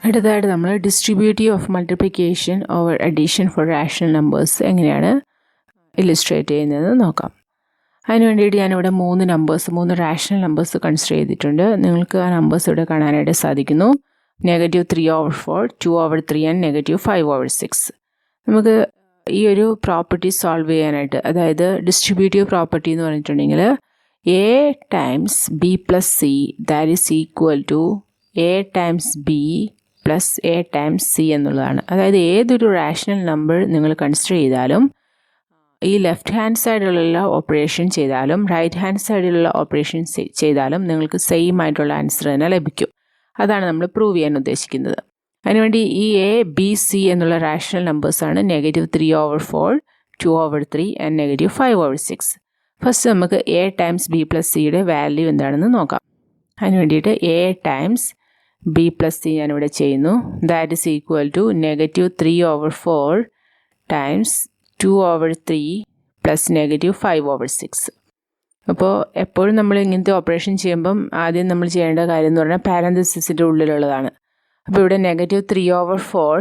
അടുത്തതായിട്ട് നമ്മൾ distributive of multiplication over addition for rational numbers എങ്ങനെയാണ് ഇല്ലുസ്ട്രേറ്റ് ചെയ്യുന്നതെന്ന് നോക്കാം. അതിന് വേണ്ടിയിട്ട് ഞാനിവിടെ മൂന്ന് റാഷണൽ നമ്പേഴ്സ് കൺസിഡർ ചെയ്തിട്ടുണ്ട്. നിങ്ങൾക്ക് ആ നമ്പേഴ്സ് ഇവിടെ കാണാനായിട്ട് സാധിക്കുന്നു. -3/4, 2/3 ആൻഡ് -5/6. നമുക്ക് ഈ ഒരു പ്രോപ്പർട്ടി സോൾവ് ചെയ്യാനായിട്ട്, അതായത് ഡിസ്ട്രിബ്യൂട്ടീവ് പ്രോപ്പർട്ടി എന്ന് പറഞ്ഞിട്ടുണ്ടെങ്കിൽ a times b plus C that is equal to a times b plus a times C എന്നുള്ളതാണ്. അതായത് ഏതൊരു റാഷണൽ നമ്പർ നിങ്ങൾ കൺസിഡർ ചെയ്താലും ഈ ലെഫ്റ്റ് ഹാൻഡ് സൈഡിലുള്ള ഓപ്പറേഷൻ ചെയ്താലും റൈറ്റ് ഹാൻഡ് സൈഡിലുള്ള ഓപ്പറേഷൻ ചെയ്താലും നിങ്ങൾക്ക് സെയിം ആയിട്ടുള്ള ആൻസർ തന്നെ ലഭിക്കും. അതാണ് നമ്മൾ പ്രൂവ് ചെയ്യാൻ ഉദ്ദേശിക്കുന്നത്. അതിനുവേണ്ടി ഈ a b c എന്നുള്ള റാഷണൽ നമ്പേഴ്സാണ് -3/4, 2/3 ആൻഡ് -5/6. ഫസ്റ്റ് നമുക്ക് a ടൈംസ് b പ്ലസ് സിയുടെ വാല്യൂ എന്താണെന്ന് നോക്കാം. അതിന് വേണ്ടിയിട്ട് a times b plus C ഞാനിവിടെ ചെയ്യുന്നു. That is equal to -3/4 times 2/3 plus -5/6. അപ്പോൾ എപ്പോഴും നമ്മൾ ഇങ്ങനത്തെ ഓപ്പറേഷൻ ചെയ്യുമ്പം ആദ്യം നമ്മൾ ചെയ്യേണ്ട കാര്യം എന്ന് പറഞ്ഞാൽ പാരന്തസിസിൻ്റെ ഉള്ളിലുള്ളതാണ്. അപ്പോൾ ഇവിടെ -3/4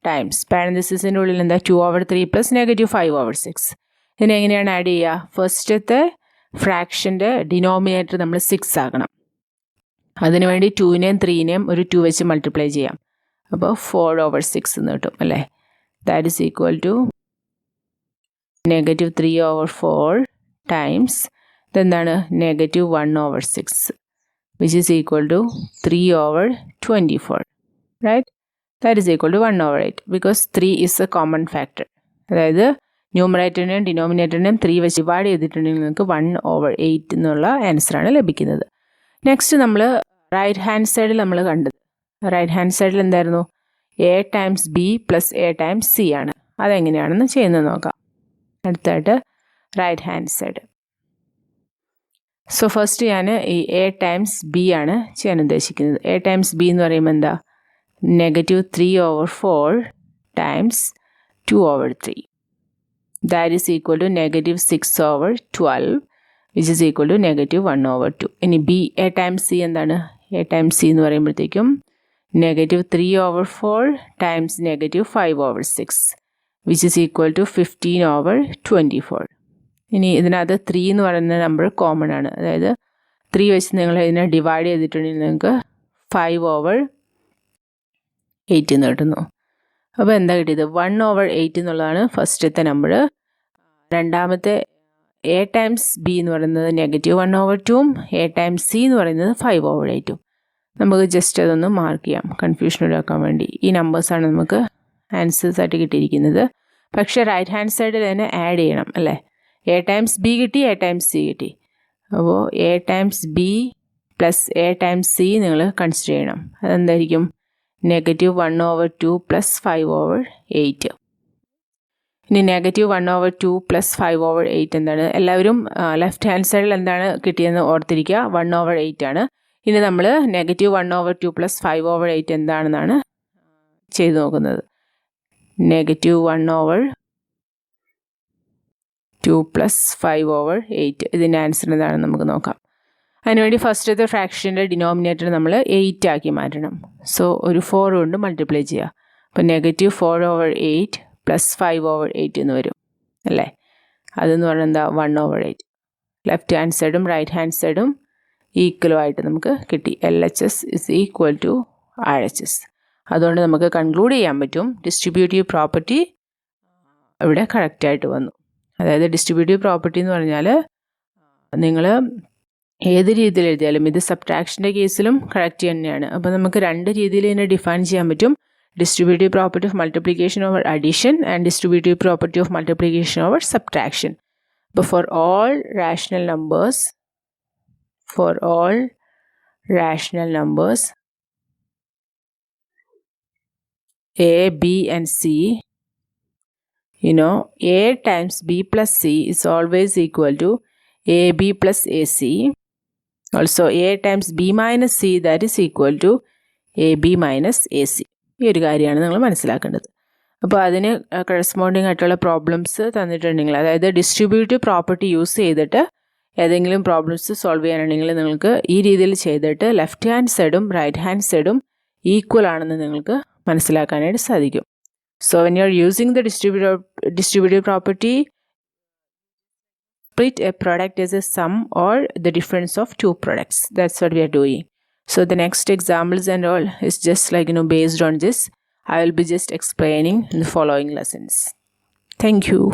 ടൈംസ് പാരന്തസിസിൻ്റെ ഉള്ളിൽ എന്താ 2/3 പ്ലസ് -5/6. ഇതിനെങ്ങനെയാണ് ആഡ് ചെയ്യുക? ഫസ്റ്റത്തെ ഫ്രാക്ഷൻ്റെ ഡിനോമിനേറ്റർ നമ്മൾ 6 ആക്കണം. അതിനുവേണ്ടി 2നെയും 3നെയും ഒരു 2 വെച്ച് മൾട്ടിപ്ലൈ ചെയ്യാം. അപ്പോൾ 4/6 എന്ന് കിട്ടും അല്ലേ. That is equal to -3/4 times ഇതെന്താണ് -1/6 which is equal to 3/24, right. That is equal to 1/8 because 3 is a common factor. അതായത് ന്യൂമറേറ്ററിനെയും ഡിനോമിനേറ്ററിനെയും 3 വെച്ച് ഡിവൈഡ് ചെയ്തിട്ടുണ്ടെങ്കിൽ നിങ്ങൾക്ക് 1/8 എന്നുള്ള ആൻസറാണ് ലഭിക്കുന്നത്. നെക്സ്റ്റ് നമ്മൾ റൈറ്റ് ഹാൻഡ് സൈഡിൽ നമ്മൾ കണ്ടത്. റൈറ്റ് ഹാൻഡ് സൈഡിൽ എന്തായിരുന്നു? a times b plus a times c ആണ്. അതെങ്ങനെയാണെന്ന് ചെയ്യുന്നത് നോക്കാം. അടുത്തായിട്ട് right hand side. So first ഞാൻ ഈ a ടൈംസ് b ആണ് ചെയ്യാൻ ഉദ്ദേശിക്കുന്നത്. a ടൈംസ് b എന്ന് പറയുമ്പോൾ എന്താ? -3/4 times 2/3 that is equal to -6/12 which is equal to -1/2. ഇനി b a ടൈംസ് c എന്താണ്? a ടൈംസ് c എന്ന് പറയുമ്പോഴത്തേക്കും -3/4 times -5/6 which is equal to 15/24. ഇനി ഇതിനകത്ത് 3 എന്ന് പറയുന്ന നമ്പർ കോമൺ ആണ്. അതായത് 3 വെച്ച് നിങ്ങൾ ഇതിനെ ഡിവൈഡ് ചെയ്തിട്ടുണ്ടെങ്കിൽ നിങ്ങൾക്ക് 5/8 എന്ന് കിട്ടുന്നു. അപ്പോൾ എന്താ കിട്ടിയത്? 1/8 എന്നുള്ളതാണ് ഫസ്റ്റത്തെ നമ്പർ. രണ്ടാമത്തെ a ടൈംസ് b എന്ന് പറയുന്നത് -1/2ഉം a ടൈംസ് c എന്ന് പറയുന്നത് 5/8ഉം. നമുക്ക് ജസ്റ്റ് അതൊന്ന് മാർക്ക് ചെയ്യാം കൺഫ്യൂഷൻ ഒഴിവാക്കാൻ വേണ്ടി. ഈ നമ്പേഴ്സാണ് നമുക്ക് ആൻസേഴ്സ് ആയിട്ട് കിട്ടിയിരിക്കുന്നത്. പക്ഷേ റൈറ്റ് ഹാൻഡ് സൈഡിൽ തന്നെ ആഡ് ചെയ്യണം അല്ലേ. a ടൈംസ് b കിട്ടി, a ടൈംസ് c കിട്ടി. അപ്പോൾ a times b plus a times c നിങ്ങൾ കൺസിഡർ ചെയ്യണം. അതെന്തായിരിക്കും? -1/2 പ്ലസ് 5/8. ഇനി -1/2 പ്ലസ് 5/8 എന്താണ്? എല്ലാവരും ലെഫ്റ്റ് ഹാൻഡ് സൈഡിൽ എന്താണ് കിട്ടിയെന്ന് ഓർത്തിരിക്കുക. 1/8 ആണ്. ഇനി നമ്മൾ -1/2 പ്ലസ് 5/8 എന്താണെന്നാണ് ചെയ്ത് നോക്കുന്നത്. -1/2 പ്ലസ് 5/8 ഇതിൻ്റെ ആൻസർ എന്താണെന്ന് നമുക്ക് നോക്കാം. അതിനുവേണ്ടി ഫസ്റ്റത്തെ ഫ്രാക്ഷൻ്റെ ഡിനോമിനേറ്റർ നമ്മൾ 8 ആക്കി മാറ്റണം. സോ ഒരു 4 കൊണ്ട് മൾട്ടിപ്ലൈ ചെയ്യുക. അപ്പോൾ -4/8 പ്ലസ് 5/8 എന്ന് വരും അല്ലേ. അതെന്ന് പറഞ്ഞാൽ എന്താ? 1/8. ലെഫ്റ്റ് ഹാൻഡ് സൈഡും റൈറ്റ് ഹാൻഡ് സൈഡും ഈക്വലുമായിട്ട് നമുക്ക് കിട്ടി. LHS is equal to RHS. അതുകൊണ്ട് നമുക്ക് കൺക്ലൂഡ് ചെയ്യാൻ പറ്റും ഡിസ്ട്രിബ്യൂട്ടീവ് പ്രോപ്പർട്ടി ഇവിടെ കറക്റ്റായിട്ട് വന്നു. അതായത് ഡിസ്ട്രിബ്യൂട്ടീവ് പ്രോപ്പർട്ടി എന്ന് പറഞ്ഞാൽ നിങ്ങൾ ഏത് രീതിയിൽ എഴുതിയാലും ഇത് സബ്ട്രാക്ഷൻ്റെ കേസിലും കറക്റ്റ് തന്നെയാണ്. അപ്പോൾ നമുക്ക് രണ്ട് രീതിയിൽ ഇതിനെ ഡിഫൈൻ ചെയ്യാൻ പറ്റും. Distributive property of multiplication over addition and distributive property of multiplication over subtraction. അപ്പോൾ for all rational numbers a, b and c, a times b plus c is always equal to ab plus ac. Also a times b minus c that is equal to ab minus ac. ഈ ഒരു കാര്യമാണ് നിങ്ങൾ മനസ്സിലാക്കേണ്ടത്. അപ്പോൾ അതിന് corresponding ആയിട്ടുള്ള problems തന്നിട്ടുണ്ടെങ്കിൽ, അതായത് ഡിസ്ട്രിബ്യൂട്ടീവ് പ്രോപ്പർട്ടി യൂസ് ചെയ്തിട്ട് ഏതെങ്കിലും പ്രോബ്ലംസ് സോൾവ് ചെയ്യാനുണ്ടെങ്കിൽ നിങ്ങൾക്ക് ഈ രീതിയിൽ ചെയ്തിട്ട് ലെഫ്റ്റ് ഹാൻഡ് സൈഡും റൈറ്റ് ഹാൻഡ് സൈഡും ഈക്വൽ ആണെന്ന് നിങ്ങൾക്ക് മനസ്സിലാക്കാനായിട്ട് സാധിക്കും. So when you are using the distributive property, split a product as a sum or the difference of two products. That's what we are doing. So the next examples and all is just like, based on this, I will be just explaining in the following lessons. Thank you.